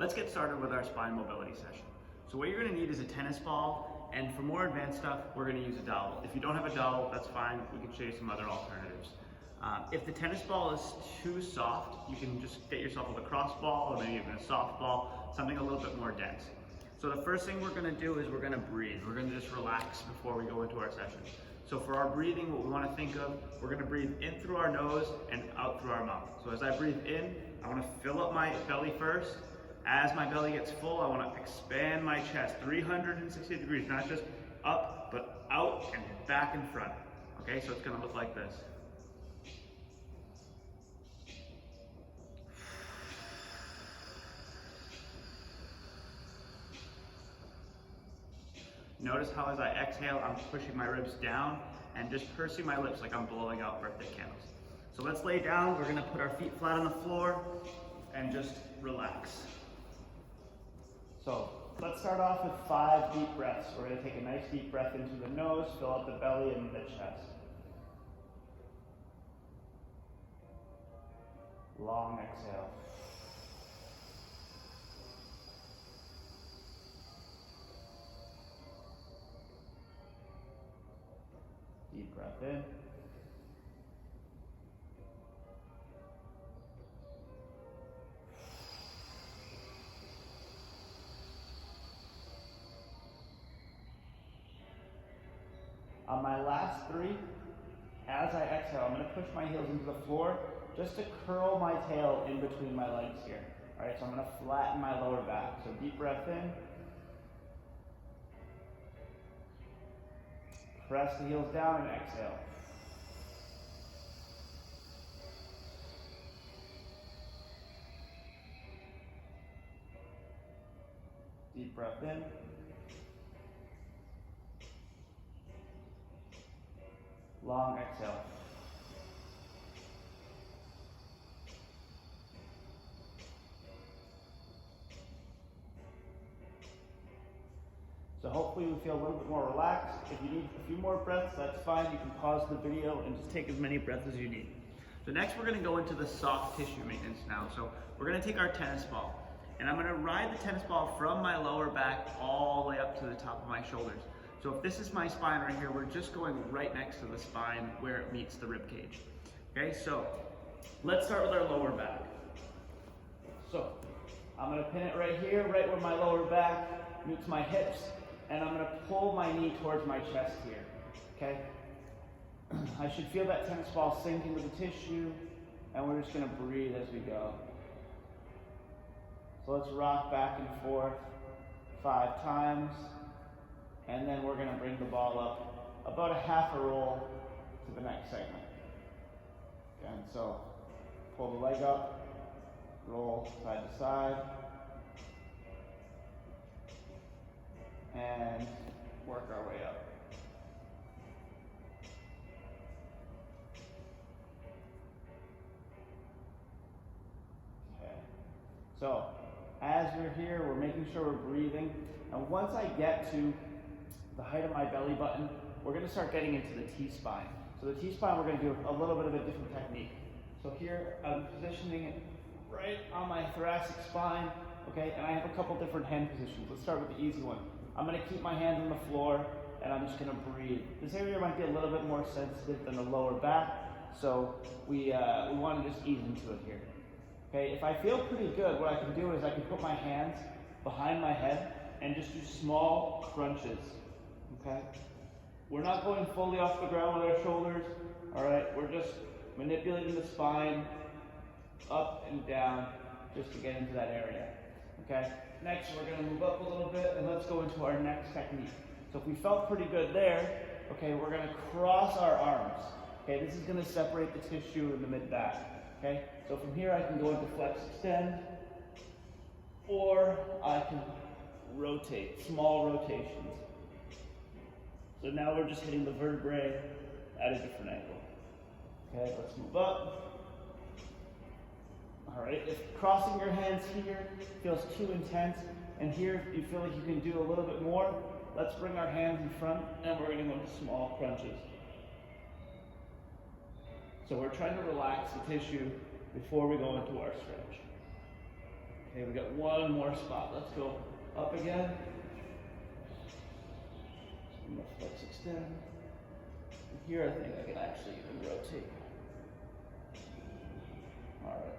let's get started with our spine mobility session. So what you're gonna need is a tennis ball, and for more advanced stuff, we're gonna use a dowel. If you don't have a dowel, that's fine. We can show you some other alternatives. If the tennis ball is too soft, you can just get yourself a lacrosse ball or maybe even a softball, something a little bit more dense. So the first thing we're gonna do is we're gonna breathe. We're gonna just relax before we go into our session. So for our breathing, what we wanna think of, we're gonna breathe in through our nose and out through our mouth. So as I breathe in, I wanna fill up my belly first. As my belly gets full, I wanna expand my chest 360 degrees, not just up, but out and back and front. Okay, so it's gonna look like this. Notice how as I exhale, I'm pushing my ribs down and just pursing my lips like I'm blowing out birthday candles. So let's lay down. We're gonna put our feet flat on the floor and just relax. So let's start off with 5 deep breaths. We're gonna take a nice deep breath into the nose, fill up the belly and the chest. Long exhale. Deep breath in. On my last 3, as I exhale, I'm going to push my heels into the floor just to curl my tail in between my legs here. All right, so I'm going to flatten my lower back. So deep breath in. Press the heels down and exhale. Deep breath in. Long exhale. So hopefully you feel a little bit more relaxed. If you need a few more breaths, that's fine. You can pause the video and just take as many breaths as you need. So next we're gonna go into the soft tissue maintenance now. So we're gonna take our tennis ball and I'm gonna ride the tennis ball from my lower back all the way up to the top of my shoulders. So if this is my spine right here, we're just going right next to the spine where it meets the rib cage. Okay, so let's start with our lower back. So I'm gonna pin it right here, right where my lower back meets my hips. And I'm gonna pull my knee towards my chest here, okay? I should feel that tennis ball sink into the tissue, and we're just gonna breathe as we go. So let's rock back and forth 5 times, and then we're gonna bring the ball up about a half a roll to the next segment. And so pull the leg up, roll side to side, and work our way up. Okay. So as we're here, we're making sure we're breathing. And once I get to the height of my belly button, we're going to start getting into the T-spine. So the T-spine, we're going to do a little bit of a different technique. So here, I'm positioning it right on my thoracic spine, okay? And I have a couple different hand positions. Let's start with the easy one. I'm going to keep my hands on the floor and I'm just going to breathe. This area might be a little bit more sensitive than the lower back, so we want to just ease into it here. Okay, if I feel pretty good, what I can do is I can put my hands behind my head and just do small crunches. Okay, we're not going fully off the ground with our shoulders. All right, we're just manipulating the spine up and down just to get into that area. Okay. Next, we're going to move up a little bit and let's go into our next technique. So if we felt pretty good there, okay, we're going to cross our arms. Okay, this is going to separate the tissue in the mid-back. Okay, so from here I can go into flex extend, or I can rotate, small rotations. So now we're just hitting the vertebrae at a different angle. Okay, let's move up. All right, if crossing your hands here feels too intense, and here you feel like you can do a little bit more, let's bring our hands in front and we're gonna go into small crunches. So we're trying to relax the tissue before we go into our stretch. Okay, we got one more spot. Let's go up again. Let's extend. Here I think I can actually even rotate. All right,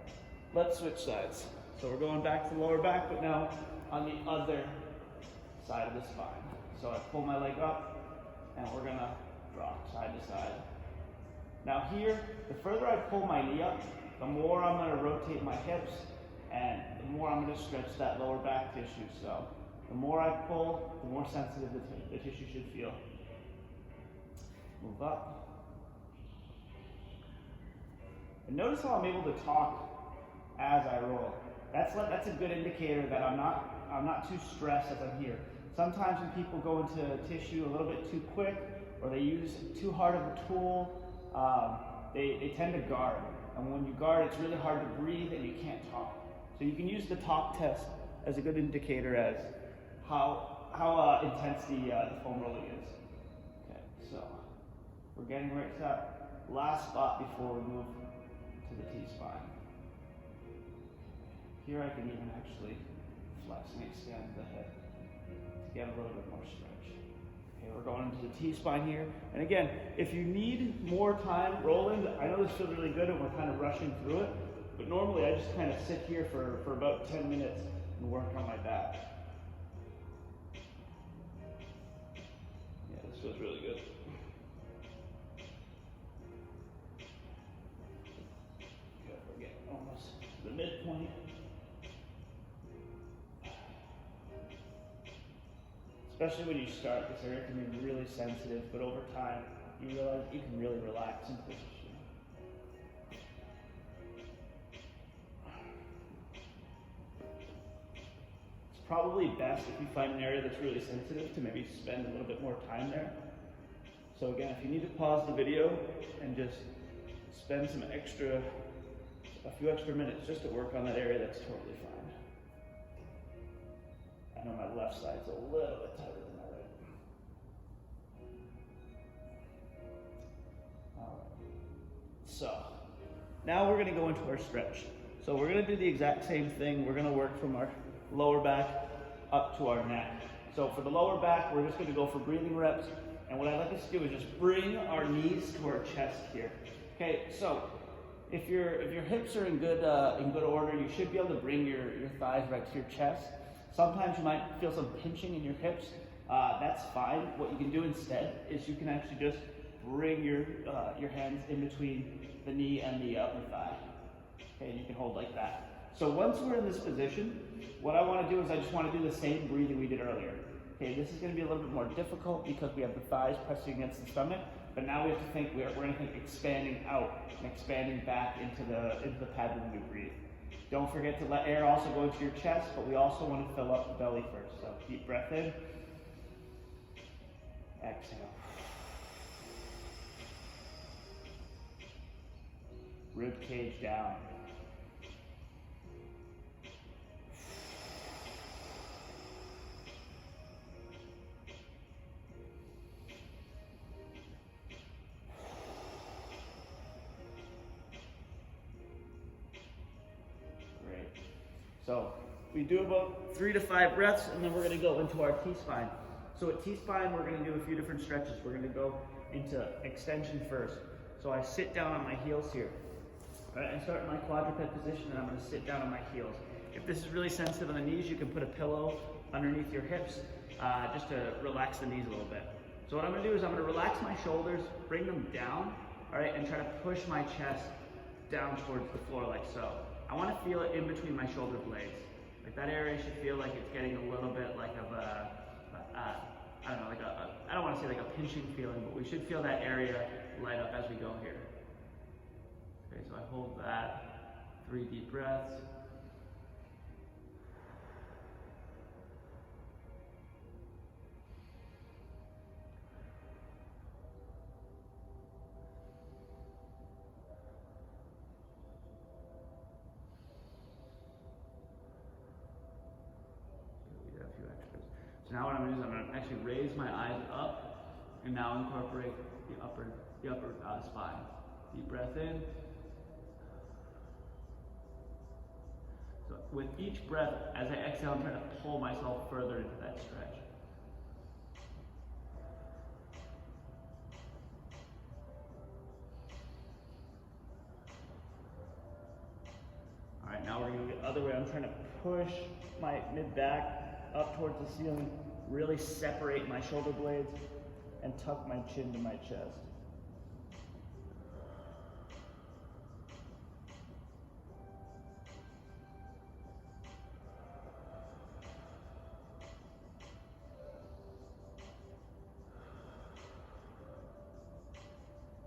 let's switch sides. So we're going back to the lower back, but now on the other side of the spine. So I pull my leg up, and we're gonna rock side to side. Now here, the further I pull my knee up, the more I'm gonna rotate my hips, and the more I'm gonna stretch that lower back tissue. So the more I pull, the more sensitive the tissue should feel. Move up. And notice how I'm able to talk as I roll. That's a good indicator that I'm not too stressed as I'm here. Sometimes when people go into tissue a little bit too quick, or they use too hard of a tool, they tend to guard. And when you guard, it's really hard to breathe and you can't talk. So you can use the talk test as a good indicator as how intense the foam rolling is. Okay, so we're getting right to that last spot before we move to the T-spine. Here I can even actually flex and extend the hip to get a little bit more stretch. Okay, we're going into the T-spine here. And again, if you need more time rolling, I know this feels really good and we're kind of rushing through it, but normally I just kind of sit here for about 10 minutes and work on my back. Yeah, this feels really good. Okay, we're getting almost to the midpoint. Especially when you start, this area can be really sensitive, but over time, you realize you can really relax into this. It's probably best if you find an area that's really sensitive to maybe spend a little bit more time there. So again, if you need to pause the video and just spend a few extra minutes just to work on that area, that's totally fine. I know my left side's a little bit tighter than my right. All right. So now we're gonna go into our stretch. So we're gonna do the exact same thing. We're gonna work from our lower back up to our neck. So for the lower back, we're just gonna go for breathing reps. And what I'd like us to do is just bring our knees to our chest here. Okay, so if your hips are in good order, you should be able to bring your thighs right to your chest. Sometimes you might feel some pinching in your hips. That's fine. What you can do instead is you can actually just bring your hands in between the knee and the upper thigh. Okay, and you can hold like that. So once we're in this position, what I want to do is I just want to do the same breathing we did earlier. Okay, this is going to be a little bit more difficult because we have the thighs pressing against the stomach, but now we have to think, we're going to think expanding out and expanding back into the pad when we breathe. Don't forget to let air also go into your chest, but we also want to fill up the belly first. So deep breath in, exhale. Rib cage down. So we do about 3 to 5 breaths, and then we're going to go into our T-spine. So at T-spine, we're going to do a few different stretches. We're going to go into extension first. So I sit down on my heels here. All right, I start in my quadruped position, and I'm going to sit down on my heels. If this is really sensitive on the knees, you can put a pillow underneath your hips just to relax the knees a little bit. So what I'm going to do is I'm going to relax my shoulders, bring them down, all right, and try to push my chest down towards the floor like so. I want to feel it in between my shoulder blades. Like that area should feel like it's getting a little bit like of I don't want to say like a pinching feeling, but we should feel that area light up as we go here. Okay, so I hold that, 3 deep breaths. Now what I'm going to do is I'm going to actually raise my eyes up and now incorporate the upper spine. Deep breath in. So with each breath, as I exhale, I'm trying to pull myself further into that stretch. All right, now we're gonna go the other way. I'm trying to push my mid-back up towards the ceiling, really separate my shoulder blades, and tuck my chin to my chest.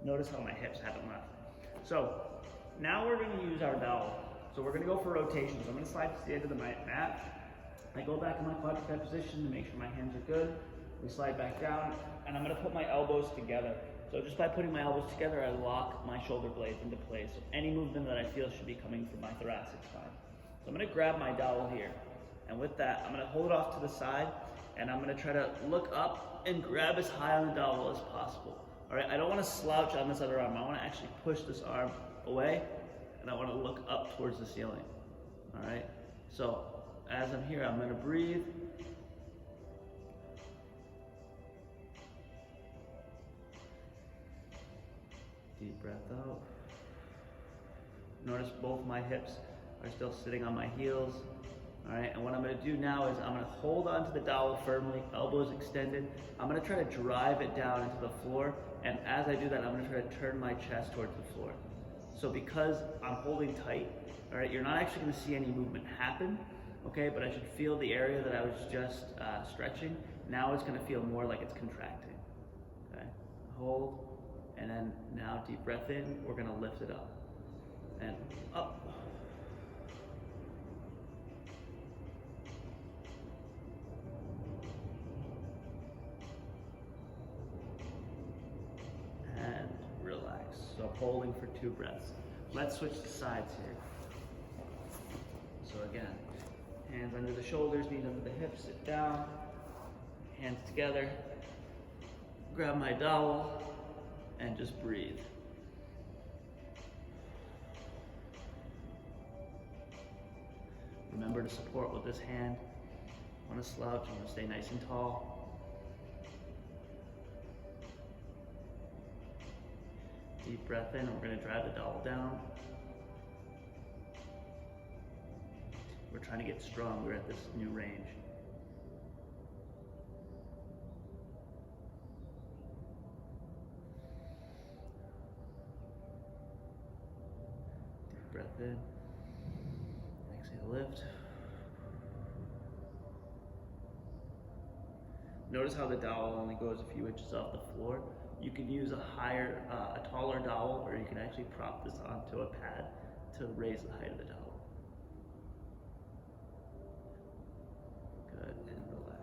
Notice how my hips haven't left. So now we're gonna use our dowel. So we're gonna go for rotations. I'm gonna slide to the end of the mat. I go back in my quadruped position to make sure my hands are good. We slide back down, and I'm gonna put my elbows together. So just by putting my elbows together, I lock my shoulder blades into place. So any movement that I feel should be coming from my thoracic spine. So I'm gonna grab my dowel here. And with that, I'm gonna hold it off to the side, and I'm gonna try to look up and grab as high on the dowel as possible. All right, I don't wanna slouch on this other arm. I wanna actually push this arm away, and I wanna look up towards the ceiling. All right, so as I'm here, I'm gonna breathe. Deep breath out. Notice both my hips are still sitting on my heels. All right, and what I'm gonna do now is I'm gonna hold onto the dowel firmly, elbows extended. I'm gonna try to drive it down into the floor, and as I do that, I'm gonna try to turn my chest towards the floor. So because I'm holding tight, all right, you're not actually gonna see any movement happen, okay, but I should feel the area that I was just stretching. Now it's gonna feel more like it's contracting, okay? Hold, and then now deep breath in, we're gonna lift it up, and up. And relax. So holding for 2 breaths. Let's switch to sides here. So again, hands under the shoulders, knees under the hips, sit down, hands together, grab my dowel, and just breathe. Remember to support with this hand. I want to slouch, I want to stay nice and tall. Deep breath in, we're going to drive the dowel down. We're trying to get stronger at this new range. Deep breath in. Exhale, lift. Notice how the dowel only goes a few inches off the floor. You can use a taller dowel, or you can actually prop this onto a pad to raise the height of the dowel. Good, and relax.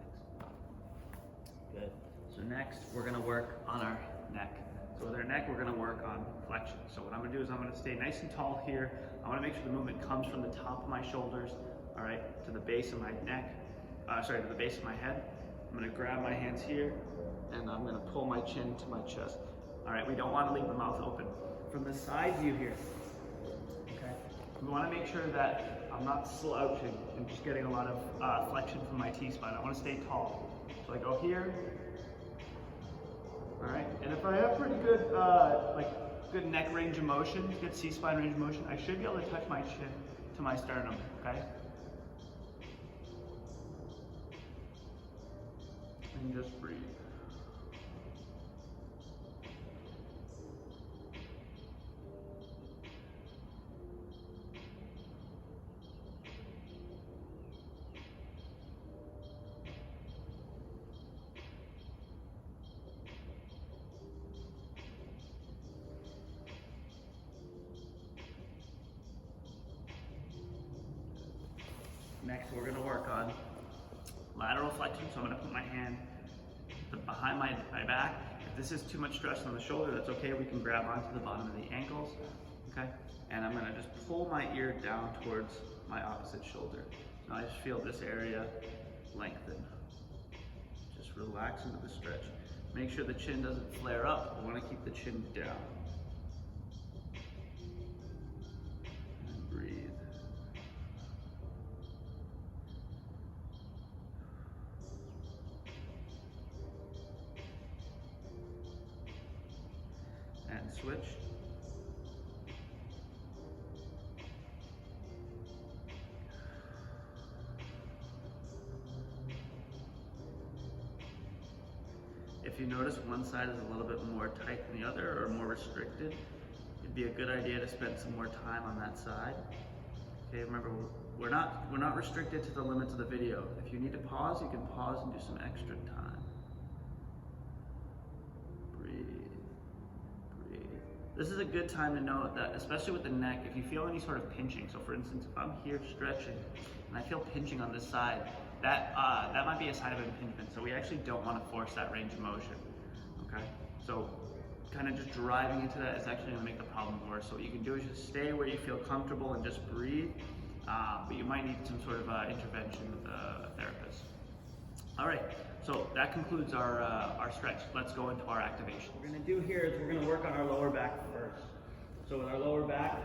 Good. So next, we're gonna work on our neck. So with our neck, we're gonna work on flexion. So what I'm gonna do is I'm gonna stay nice and tall here. I wanna make sure the movement comes from the top of my shoulders, all right, to the base of my neck, to the base of my head. I'm gonna grab my hands here, and I'm gonna pull my chin to my chest. All right, we don't wanna leave the mouth open. From the side view here, okay, we wanna make sure that I'm not slouching and just getting a lot of flexion from my T-spine. I wanna stay tall. So I go here, all right, and if I have pretty good, good neck range of motion, good C-spine range of motion, I should be able to touch my chin to my sternum, okay? And just breathe. Next, we're gonna work on lateral flexion. So I'm gonna put my hand behind my back. If this is too much stress on the shoulder, that's okay. We can grab onto the bottom of the ankles, okay? And I'm gonna just pull my ear down towards my opposite shoulder. So I just feel this area lengthen. Just relax into the stretch. Make sure the chin doesn't flare up. We wanna keep the chin down. And breathe. and switch. If you notice one side is a little bit more tight than the other or more restricted, it'd be a good idea to spend some more time on that side. Okay, remember, we're not restricted to the limits of the video. If you need to pause, you can pause and do some extra time. Breathe, breathe. This is a good time to note that, especially with the neck, if you feel any sort of pinching, so for instance, if I'm here stretching and I feel pinching on this side, that might be a sign of impingement. So we actually don't want to force that range of motion, okay? So kind of just driving into that is actually going to make the problem worse. So what you can do is just stay where you feel comfortable and just breathe, but you might need some sort of intervention with a therapist. All right, so that concludes our stretch. Let's go into our activation. What we're going to do here is we're going to work on our lower back first. So with our lower back,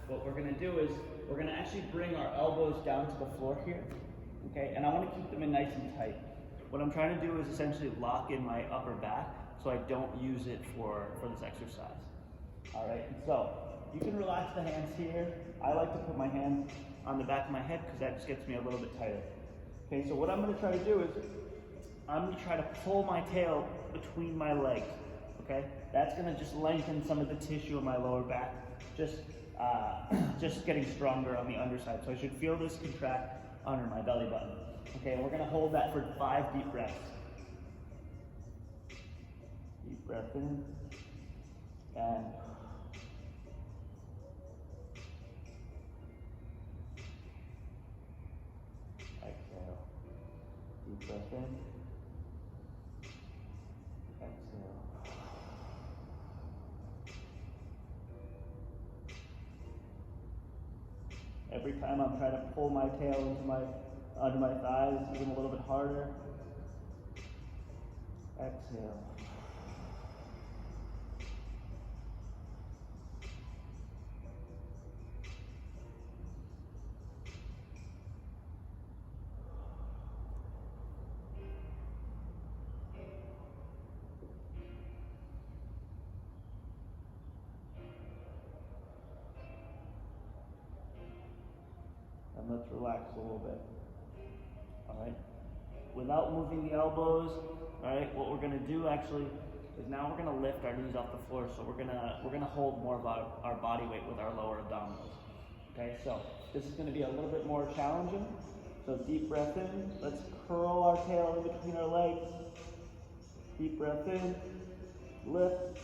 what we're going to do is we're going to actually bring our elbows down to the floor here, okay? And I want to keep them in nice and tight. What I'm trying to do is essentially lock in my upper back so I don't use it for this exercise. All right, and so you can relax the hands here. I like to put my hands on the back of my head because that just gets me a little bit tighter. Okay, so what I'm going to try to do is I'm going to try to pull my tail between my legs. Okay, that's going to just lengthen some of the tissue of my lower back, just getting stronger on the underside. So I should feel this contract under my belly button. Okay, and we're going to hold that for 5 deep breaths. Deep breath in and exhale. Deep breath in. Exhale. Every time I'm trying to pull my tail under my thighs, even a little bit harder. Exhale. And let's relax a little bit. All right. Without moving the elbows, all right, what we're going to do actually is now we're going to lift our knees off the floor. So we're going to hold more of our body weight with our lower abdominals. Okay, so this is going to be a little bit more challenging. So deep breath in. Let's curl our tail in between our legs. Deep breath in. Lift.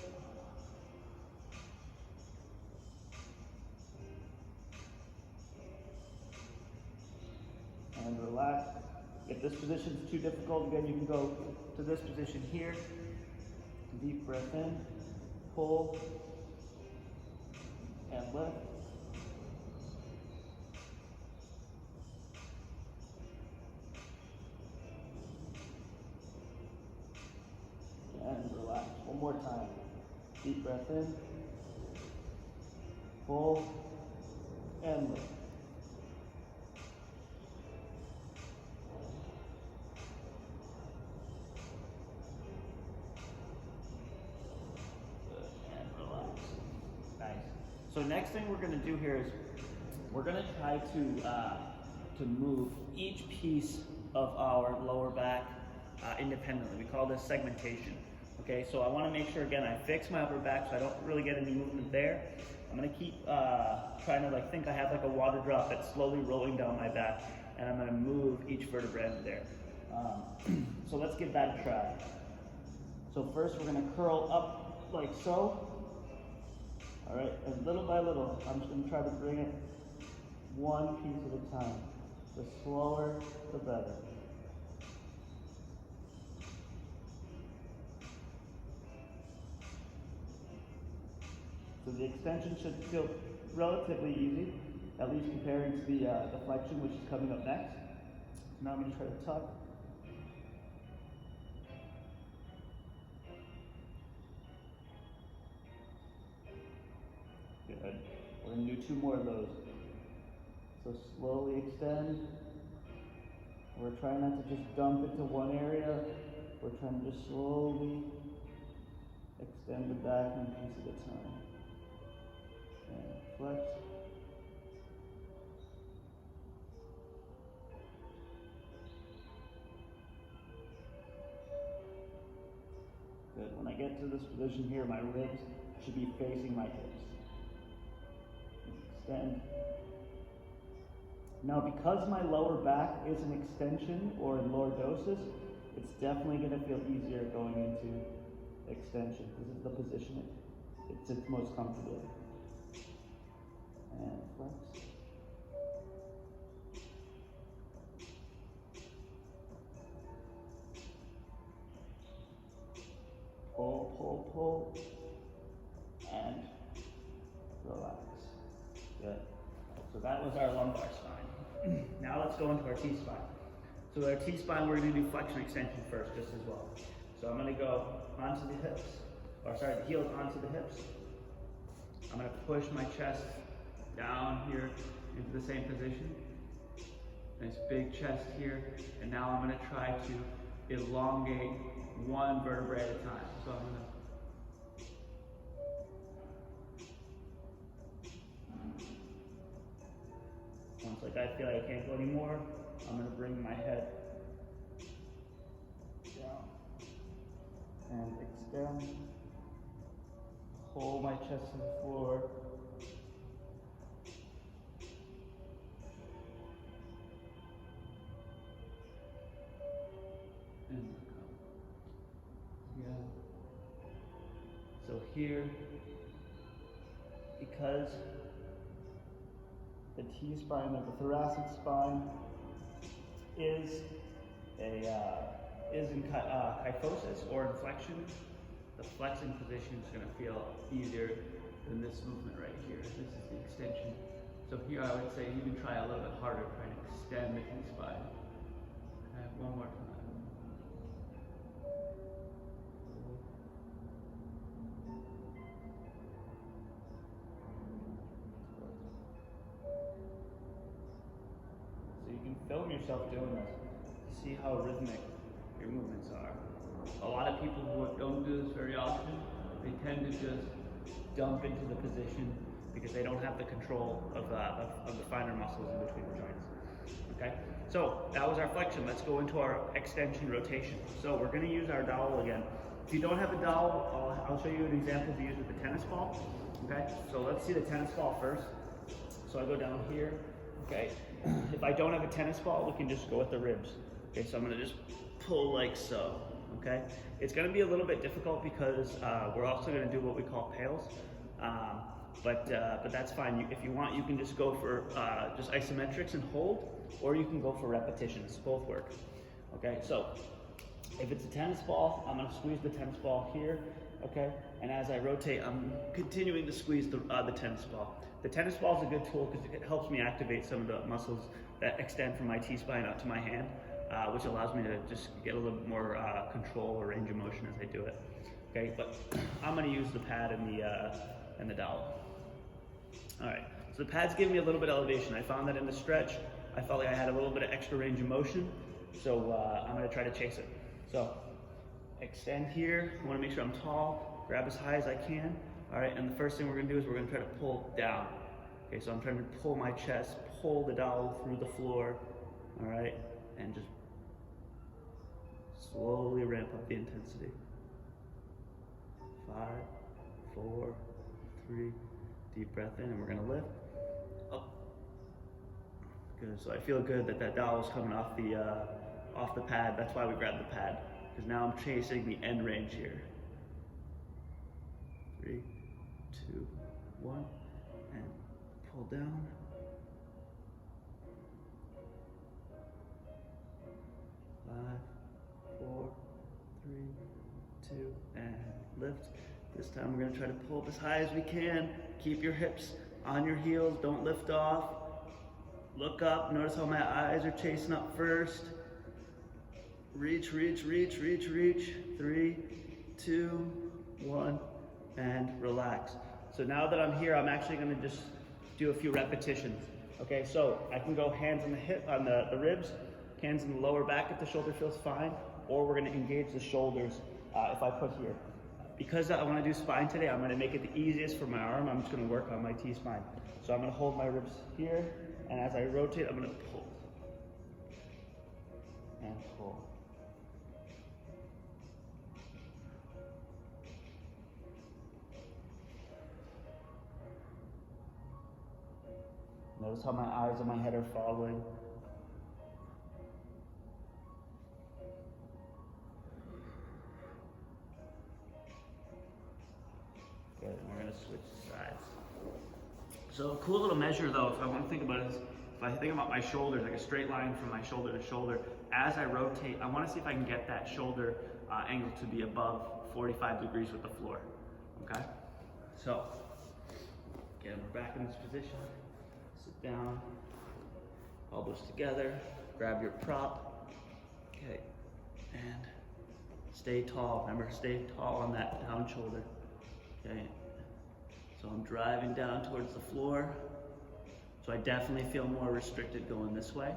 And relax. If this position is too difficult, again, you can go to this position here. Deep breath in, pull, and lift. And relax. One more time. Deep breath in, pull, and lift. So next thing we're going to do here is we're going to try to move each piece of our lower back independently. We call this segmentation. Okay, so I want to make sure again I fix my upper back so I don't really get any movement there. I'm going to keep trying to think I have like a water drop that's slowly rolling down my back, and I'm going to move each vertebra into there. So let's give that a try. So first we're going to curl up like so. All right, and little by little, I'm just going to try to bring it one piece at a time. The slower, the better. So the extension should feel relatively easy, at least comparing to the flexion, which is coming up next. So now I'm going to try to tuck. Good. We're going to do 2 more of those. So slowly extend. We're trying not to just dump into one area. We're trying to just slowly Extend the back one piece at a time. And flex. Good. When I get to this position here, my ribs should be facing my hips. Extend. Now, because my lower back is an extension or in lordosis, it's definitely going to feel easier going into extension. This is the position it sits most comfortably. And flex. Pull, pull, pull, and relax. Good. So that was our lumbar spine. Now let's go into our T-spine. So with our T-spine, we're going to do flexion extension first, just as well. So I'm going to go onto the hips, or sorry, the heels onto the hips. I'm going to push my chest down here into the same position. Nice big chest here. And now I'm going to try to elongate one vertebrae at a time. So I'm going to once like I feel like I can't go anymore, I'm going to bring my head down and extend, hold my chest to the floor, and look up. Yeah. So here, because the T-spine of the thoracic spine is in kyphosis or inflection, the flexing position is going to feel easier than this movement right here. This is the extension. So here I would say even try a little bit harder, try to extend the T-spine. Okay, one more time. Film yourself doing this to see how rhythmic your movements are. A lot of people who don't do this very often, they tend to just dump into the position because they don't have the control of the finer muscles in between the joints. Okay, so that was our flexion. Let's go into our extension rotation. So we're going to use our dowel again. If you don't have a dowel, I'll show you an example to use with the tennis ball. Okay, so let's see the tennis ball first. So I go down here. Okay, if I don't have a tennis ball, we can just go with the ribs. Okay, so I'm gonna just pull like so, okay? It's gonna be a little bit difficult because we're also gonna do what we call pails, but that's fine. If you want, you can just go for just isometrics and hold, or you can go for repetitions, both work. Okay, so if it's a tennis ball, I'm gonna squeeze the tennis ball here, okay? And as I rotate, I'm continuing to squeeze the tennis ball. The tennis ball is a good tool because it helps me activate some of the muscles that extend from my T-spine out to my hand, which allows me to just get a little bit more control or range of motion as I do it. Okay, but I'm going to use the pad and the dowel. All right, so the pad's giving me a little bit of elevation. I found that in the stretch, I felt like I had a little bit of extra range of motion, so I'm going to try to chase it. So extend here. I want to make sure I'm tall. Grab as high as I can. All right, and the first thing we're going to do is we're going to try to pull down. Okay, so I'm trying to pull my chest, pull the dowel through the floor, all right, and just slowly ramp up the intensity. 5, 4, 3, deep breath in, and we're going to lift up. Good, so I feel good that that dowel is coming off the pad. That's why we grabbed the pad, because now I'm chasing the end range here. 3, 2, 1, and pull down. 5, 4, 3, 2, and lift. This time we're going to try to pull up as high as we can. Keep your hips on your heels. Don't lift off. Look up. Notice how my eyes are chasing up first. Reach, reach, reach, reach, reach. 3, 2, 1. And relax. So now that I'm here, I'm actually going to just do a few repetitions. Okay, so I can go hands on the hip, on the ribs, hands in the lower back if the shoulder feels fine, or we're going to engage the shoulders if I put here. because I want to do spine today, I'm going to make it the easiest for my arm. I'm just going to work on my T-spine. So I'm going to hold my ribs here, and as I rotate, I'm going to pull and pull. Notice how my eyes and my head are following. Good, and we're going to switch sides. So a cool little measure though, if I want to think about it, is if I think about my shoulders, like a straight line from my shoulder to shoulder, as I rotate, I want to see if I can get that shoulder angle to be above 45 degrees with the floor, okay? So, again, we're back in this position. Sit down, elbows together, grab your prop, okay, and stay tall. Remember, stay tall on that down shoulder, okay? So I'm driving down towards the floor. So I definitely feel more restricted going this way.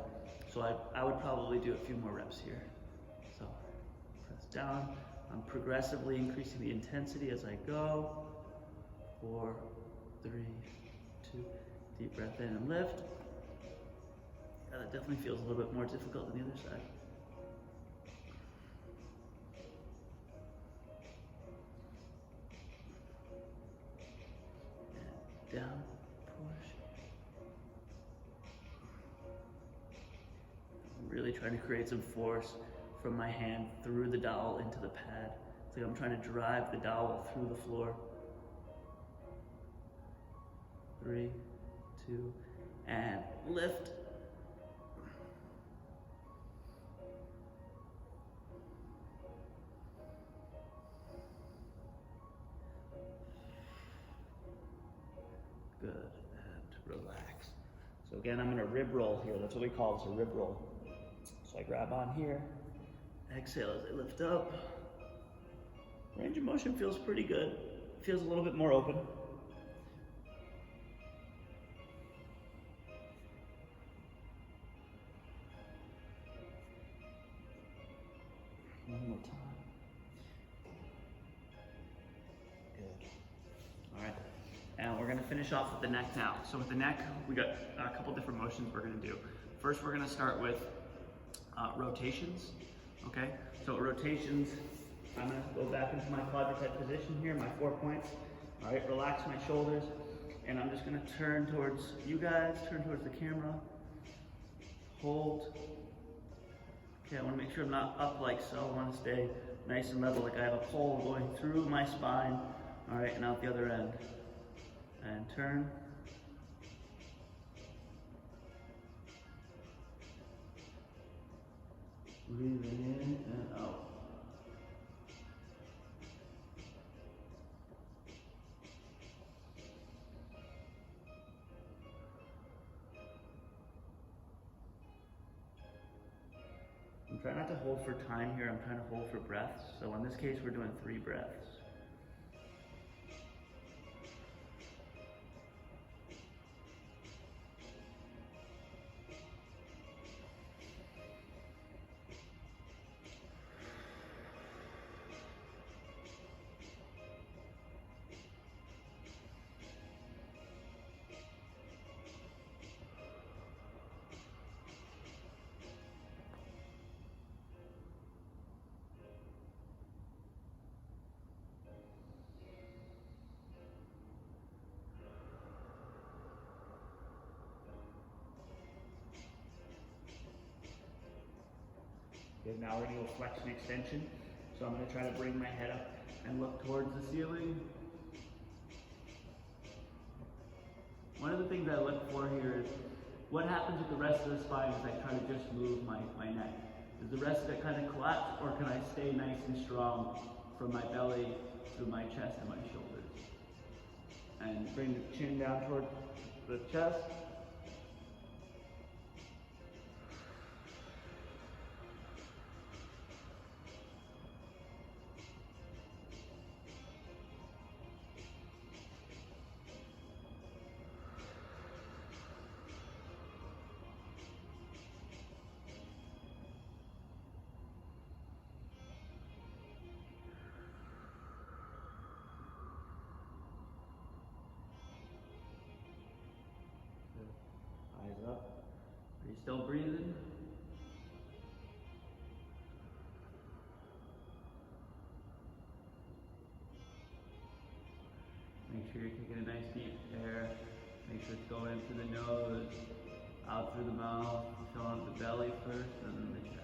So I would probably do a few more reps here. So press down. I'm progressively increasing the intensity as I go. 4, 3, 2, deep breath in and lift. Yeah, that definitely feels a little bit more difficult than the other side. And down, push. I'm really trying to create some force from my hand through the dowel into the pad. It's like I'm trying to drive the dowel through the floor. 3, 2, and lift. Good, and relax. So again, I'm gonna rib roll here. That's what we call this, a rib roll. So I grab on here, exhale as I lift up. Range of motion feels pretty good. Feels a little bit more open. One more time. Good. All right. And we're gonna finish off with the neck now. So with the neck, we got a couple different motions we're gonna do. First, we're gonna start with rotations, okay? So rotations, I'm gonna go back into my quadruped position here, my 4 points. All right, relax my shoulders, and I'm just gonna turn towards you guys, turn towards the camera, hold. Okay, I wanna make sure I'm not up like so. I wanna stay nice and level, like I have a pole going through my spine, all right, and out the other end. And turn. Breathing in and out. I'm trying not to hold for time here, I'm trying to hold for breaths. So in this case, we're doing 3 breaths. Okay, now we're gonna go flexion extension. So I'm gonna try to bring my head up and look towards the ceiling. One of the things I look for here is what happens with the rest of the spine as I try to just move my neck. Does the rest of it kind of collapse, or can I stay nice and strong from my belly to my chest and my shoulders? And bring the chin down toward the chest. Eyes up. Are you still breathing? Make sure you're taking a nice deep air. Make sure it's going in through the nose, out through the mouth, filling up the belly first, and then the chest.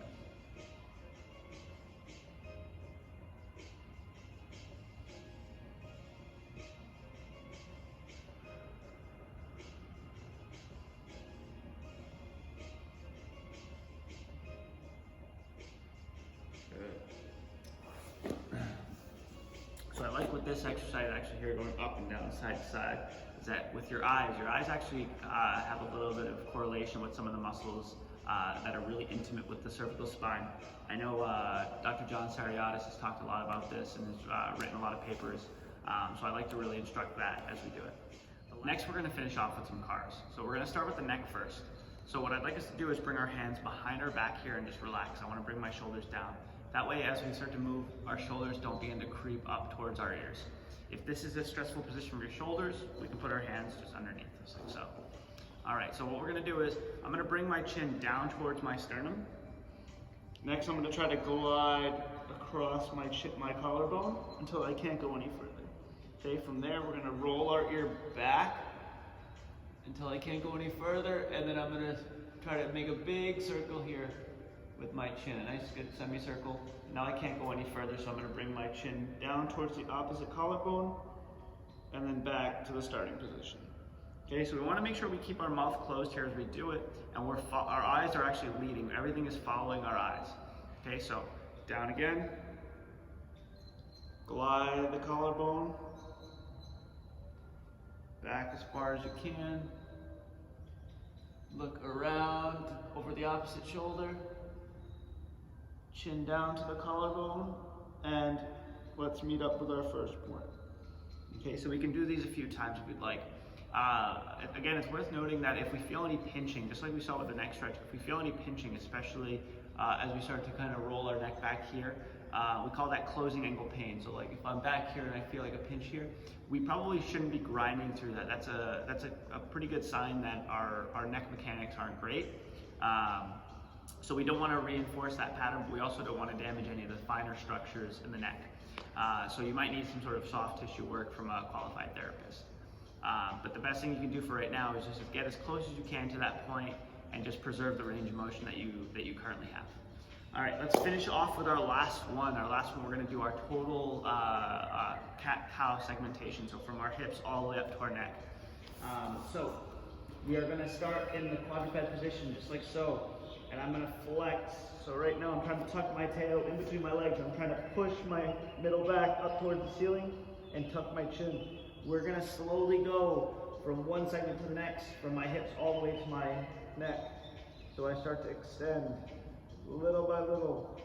So I like with this exercise actually here, going up and down, side to side, is that with your eyes actually have a little bit of correlation with some of the muscles that are really intimate with the cervical spine. I know Dr. John Sariotis has talked a lot about this and has written a lot of papers, so I like to really instruct that as we do it. Next, we're going to finish off with some cars. So we're going to start with the neck first. So what I'd like us to do is bring our hands behind our back here and just relax. I want to bring my shoulders down. That way, as we start to move, our shoulders don't begin to creep up towards our ears. If this is a stressful position for your shoulders, we can put our hands just underneath us, like so. All right, so what we're gonna do is, I'm gonna bring my chin down towards my sternum. Next, I'm gonna try to glide across my collarbone until I can't go any further. Okay, from there, we're gonna roll our ear back until I can't go any further, and then I'm gonna try to make a big circle here with my chin, a nice good semicircle. Now I can't go any further, so I'm going to bring my chin down towards the opposite collarbone and then back to the starting position. Okay, so we want to make sure we keep our mouth closed here as we do it, and our eyes are actually leading. Everything is following our eyes. Okay, so down again, glide the collarbone, back as far as you can, look around over the opposite shoulder, chin down to the collarbone, and let's meet up with our first point. Okay, so we can do these a few times if you'd like. Again, it's worth noting that if we feel any pinching, just like we saw with the neck stretch, if we feel any pinching, especially as we start to kind of roll our neck back here, we call that closing angle pain. So like if I'm back here and I feel like a pinch here, we probably shouldn't be grinding through that. That's a pretty good sign that our neck mechanics aren't great. So we don't want to reinforce that pattern, but we also don't want to damage any of the finer structures in the neck. So you might need some sort of soft tissue work from a qualified therapist. But the best thing you can do for right now is just get as close as you can to that point and just preserve the range of motion that you currently have. All right, let's finish off with our last one. Our last one, we're going to do our total cat-cow segmentation. So from our hips all the way up to our neck. So we are going to start in the quadruped position, just like so. And I'm going to flex. So right now I'm trying to tuck my tail in between my legs. I'm trying to push my middle back up towards the ceiling and tuck my chin. We're going to slowly go from one segment to the next, from my hips all the way to my neck. So I start to extend little by little.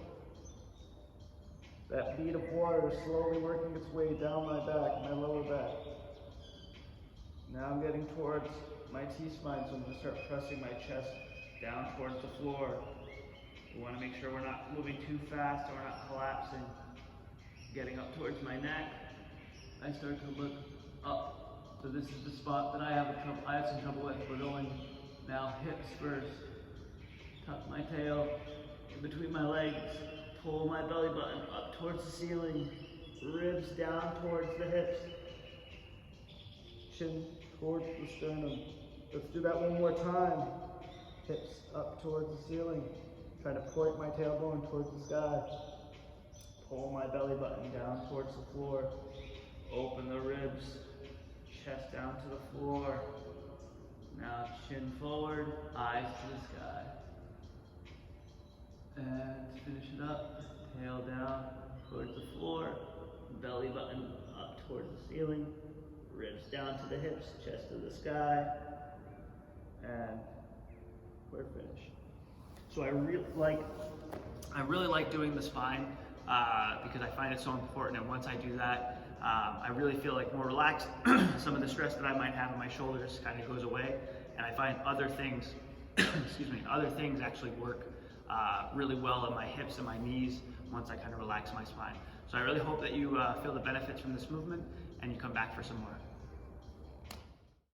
That bead of water is slowly working its way down my back, my lower back. Now I'm getting towards my T-spine, so I'm going to start pressing my chest down towards the floor. We want to make sure we're not moving too fast or we're not collapsing. Getting up towards my neck, I start to look up. So this is the spot that I have some trouble with. We're going now hips first. Tuck my tail in between my legs. Pull my belly button up towards the ceiling. Ribs down towards the hips. Chin towards the sternum. Let's do that one more time. Hips up towards the ceiling. Try to point my tailbone towards the sky. Pull my belly button down towards the floor. Open the ribs. Chest down to the floor. Now chin forward, eyes to the sky. And finish it up. Tail down towards the floor. Belly button up towards the ceiling. Ribs down to the hips, chest to the sky. And we're finished. So I really like doing the spine because I find it so important, and once I do that, I really feel like more relaxed. Some of the stress that I might have in my shoulders kind of goes away, and I find other things, other things actually work really well in my hips and my knees once I kind of relax my spine. So I really hope that you feel the benefits from this movement and you come back for some more.